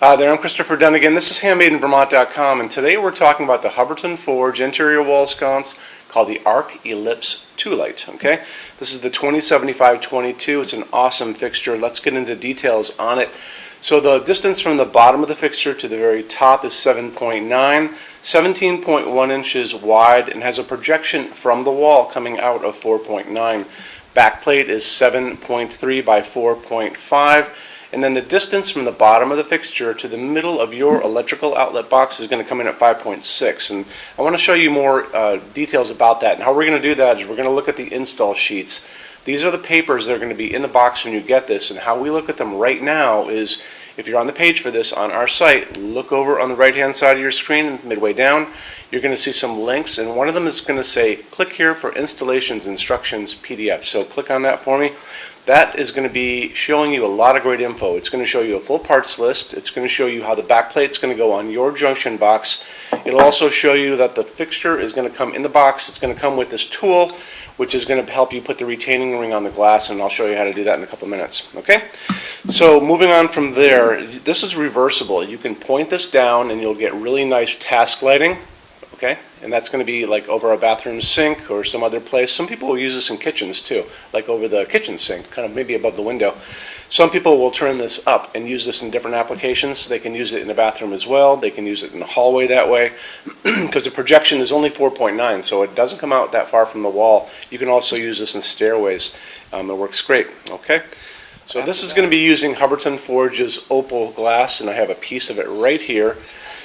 There, I'm Christopher Dunnigan. This is HandmadeInVermont.com, and today we're talking about the Hubbardton Forge interior wall sconce called the Arc Ellipse 2-Light. Okay, this is the 2075-22. It's an awesome fixture. Let's get into details on it. So the distance from the bottom of the fixture to the very top is 7.9, 17.1 inches wide, and has a projection from the wall coming out of 4.9. Backplate is 7.3 by 4.5. And then the distance from the bottom of the fixture to the middle of your electrical outlet box is going to come in at 5.6. And I want to show you more details about that. And how we're going to do that is we're going to look at the install sheets. These are the papers that are going to be in the box when you get this. And how we look at them right now is, if you're on the page for this on our site, look over on the right hand side of your screen midway down. You're going to see some links, and one of them is going to say click here for installations instructions PDF. So click on that for me. That is going to be showing you a lot of great info. It's going to show you a full parts list. It's going to show you how the backplate is going to go on your junction box. It'll also show you that the fixture is going to come in the box. It's going to come with this tool, which is going to help you put the retaining ring on the glass, and I'll show you how to do that in a couple minutes. Okay? So moving on from there, this is reversible. You can point this down and you'll get really nice task lighting. Okay? And that's going to be like over a bathroom sink or some other place. Some people will use this in kitchens too, like over the kitchen sink, kind of maybe above the window. Some people will turn this up and use this in different applications. They can use it in the bathroom as well. They can use it in the hallway that way because the projection is only 4.9, so it doesn't come out that far from the wall. You can also use this in stairways. It works great. Okay. So this is going to be using Hubbardton Forge's opal glass, and I have a piece of it right here.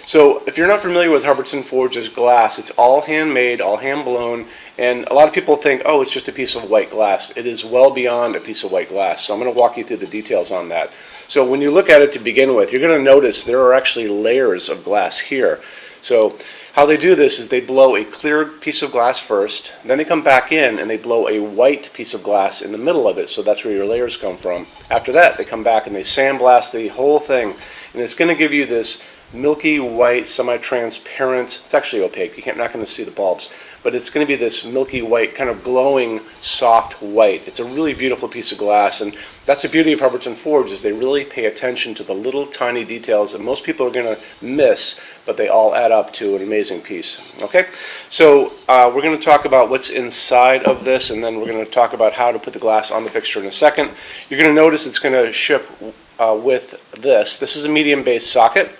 So if you're not familiar with Hubbardton Forge's glass, it's all handmade, all hand blown, and a lot of people think, oh, it's just a piece of white glass. It is well beyond a piece of white glass, so I'm going to walk you through the details on that. So when you look at it to begin with, you're going to notice there are actually layers of glass here. So how they do this is they blow a clear piece of glass first, then they come back in and they blow a white piece of glass in the middle of it, so that's where your layers come from. After that, they come back and they sandblast the whole thing, and it's going to give you this milky white, semi-transparent, it's actually opaque, you're not going to see the bulbs, but it's going to be this milky white, kind of glowing, soft white. It's a really beautiful piece of glass, and that's the beauty of Hubbardton Forge, is they really pay attention to the little tiny details that most people are going to miss, but they all add up to an amazing piece. Okay, so we're going to talk about what's inside of this, and then we're going to talk about how to put the glass on the fixture in a second. You're going to notice it's going to ship with this. This is a medium base socket.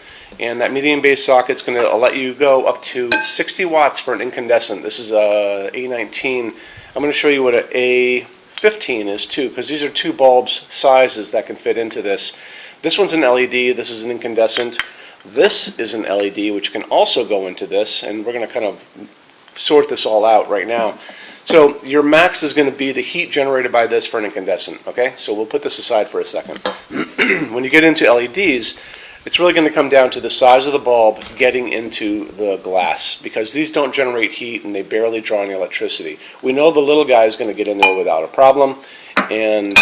And that medium base socket is going to let you go up to 60 watts for an incandescent. This is a A19. I'm going to show you what an A15 is too, because these are two bulbs sizes that can fit into this. This one's an LED, this is an incandescent. This is an LED, which can also go into this, and we're going to kind of sort this all out right now. So your max is going to be the heat generated by this for an incandescent. Okay, so we'll put this aside for a second. When you get into LEDs, it's really going to come down to the size of the bulb getting into the glass, because these don't generate heat and they barely draw any electricity. We know the little guy is going to get in there without a problem, and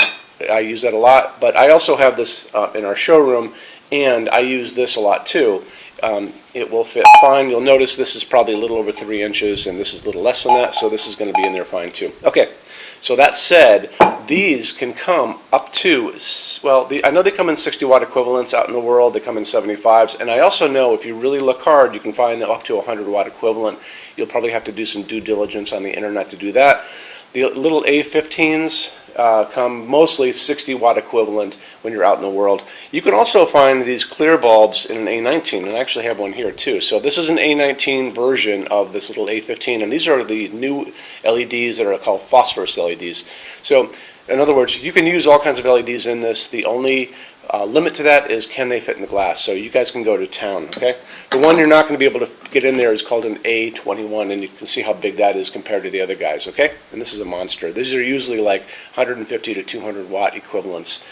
I use that a lot, but I also have this in our showroom, and I use this a lot too. It will fit fine. You'll notice this is probably a little over 3 inches, and this is a little less than that, so this is going to be in there fine too. Okay, so that said, these can come up to, well, I know they come in 60 watt equivalents out in the world. They come in 75s, and I also know if you really look hard, you can find them up to 100 watt equivalent. You'll probably have to do some due diligence on the internet to do that. The little A15s come mostly 60 watt equivalent when you're out in the world. You can also find these clear bulbs in an A19, and I actually have one here too. So this is an A19 version of this little A15, and these are the new LEDs that are called phosphorus LEDs. So in other words, you can use all kinds of LEDs in this. The only limit to that is, can they fit in the glass? So you guys can go to town, okay? The one you're not going to be able to get in there is called an A21, and you can see how big that is compared to the other guys, okay? And this is a monster. These are usually like 150 to 200 watt equivalents.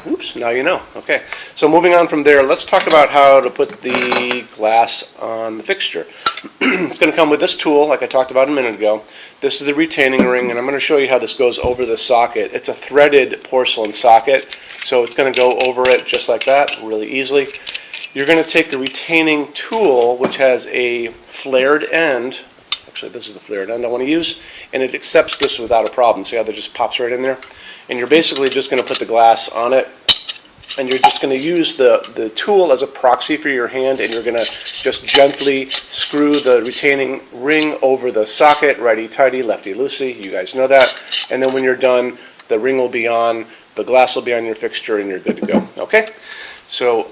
Oops, now you know. Okay, so moving on from there, let's talk about how to put the glass on the fixture. It's going to come with this tool, like I talked about a minute ago. This is the retaining ring, and I'm going to show you how this goes over the socket. It's a threaded porcelain socket, so it's going to go over it just like that, really easily. You're going to take the retaining tool, which has a flared end. Actually, this is the flared end I want to use, and it accepts this without a problem. See how that just pops right in there? And you're basically just going to put the glass on it and you're just going to use the tool as a proxy for your hand, and you're going to just gently screw the retaining ring over the socket, righty-tighty, lefty-loosey, you guys know that, and then when you're done, the ring will be on, the glass will be on your fixture, and you're good to go, okay? So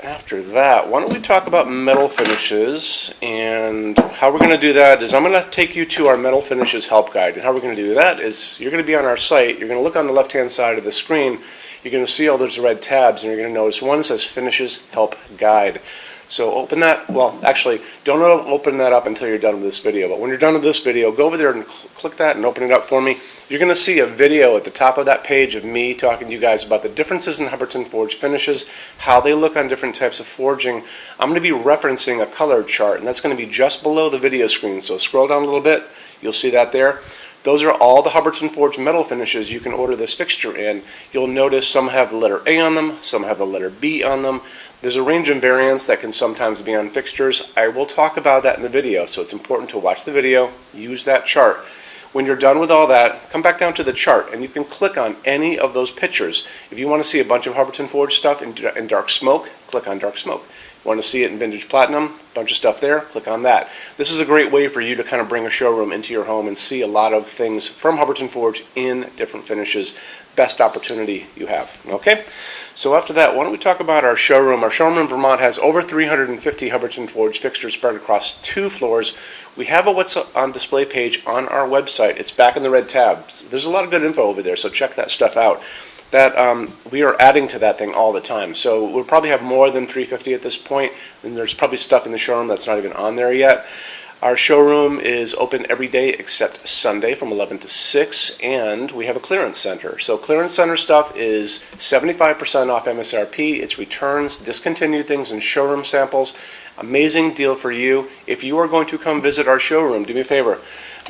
after that, why don't we talk about metal finishes, and how we're going to do that is I'm going to take you to our metal finishes help guide, and how we're going to do that is you're going to be on our site, you're going to look on the left-hand side of the screen, you're going to see all those red tabs, and you're going to notice one says Finishes Help Guide. So open that, well, actually, don't open that up until you're done with this video, but when you're done with this video, go over there and click that and open it up for me. You're going to see a video at the top of that page of me talking to you guys about the differences in Hubbardton forged finishes, how they look on different types of forging. I'm going to be referencing a color chart, and that's going to be just below the video screen, so scroll down a little bit, you'll see that there. Those are all the Hubbardton forged metal finishes you can order this fixture in. You'll notice some have the letter A on them, some have the letter B on them. There's a range of variants that can sometimes be on fixtures. I will talk about that in the video, so it's important to watch the video, use that chart. When you're done with all that, come back down to the chart, and you can click on any of those pictures. If you want to see a bunch of Hubbardton forged stuff in dark smoke, click on dark smoke. Want to see it in vintage platinum, a bunch of stuff there, click on that. This is a great way for you to kind of bring a showroom into your home and see a lot of things from Hubbardton Forge in different finishes. Best opportunity you have, okay? So after that, why don't we talk about our showroom. Our showroom in Vermont has over 350 Hubbardton Forge fixtures spread across 2 floors. We have a What's on Display page on our website. It's back in the red tabs. There's a lot of good info over there, so check that stuff out. We are adding to that thing all the time. So we'll probably have more than 350 at this point, and there's probably stuff in the showroom that's not even on there yet. Our showroom is open every day except Sunday from 11 to 6, and we have a clearance center. So clearance center stuff is 75% off MSRP. It's returns, discontinued things, and showroom samples. Amazing deal for you. If you are going to come visit our showroom, do me a favor.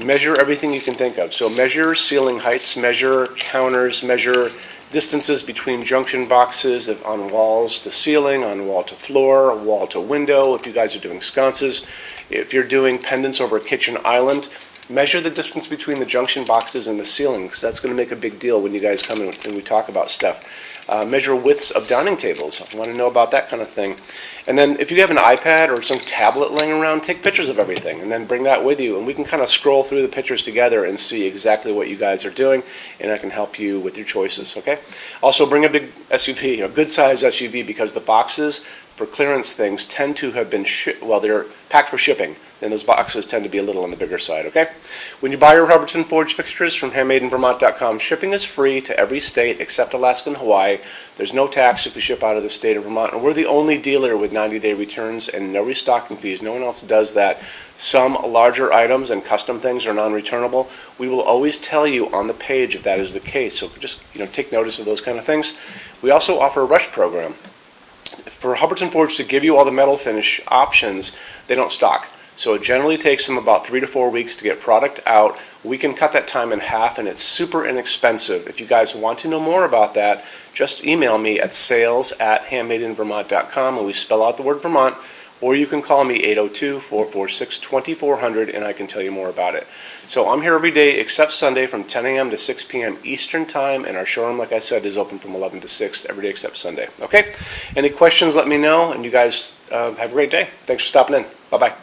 Measure everything you can think of. So measure ceiling heights, measure counters, measure distances between junction boxes on walls to ceiling, on wall to floor, wall to window, if you guys are doing sconces. If you're doing pendants over a kitchen island, measure the distance between the junction boxes and the ceiling, because that's going to make a big deal when you guys come in and we talk about stuff. Measure widths of dining tables. I want to know about that kind of thing. And then if you have an iPad or some tablet laying around, take pictures of everything and then bring that with you, and we can kind of scroll through the pictures together and see exactly what you guys are doing, and I can help you with your choices, okay? Also bring a big SUV, a good size SUV, because the boxes for clearance things tend to have been they're packed for shipping, and those boxes tend to be a little on the bigger side, okay? When you buy your Hubbardton Forge fixtures from HandmadeInVermont.com, shipping is free to every state except Alaska and Hawaii. There's no tax if you ship out of the state of Vermont, and we're the only dealer with 90-day returns and no restocking fees. No one else does that. Some larger items and custom things are non-returnable. We will always tell you on the page if that is the case, so just take notice of those kind of things. We also offer a rush program. For Hubbardton Forge to give you all the metal finish options, they don't stock. So it generally takes them about 3 to 4 weeks to get product out. We can cut that time in half, and it's super inexpensive. If you guys want to know more about that, just email me at sales@HandmadeInVermont.com, and we spell out the word Vermont, or you can call me 802-446-2400, and I can tell you more about it. So I'm here every day except Sunday from 10 a.m. to 6 p.m. Eastern Time, and our showroom, like I said, is open from 11 to 6 every day except Sunday. Okay? Any questions, let me know, and you guys have a great day. Thanks for stopping in. Bye-bye.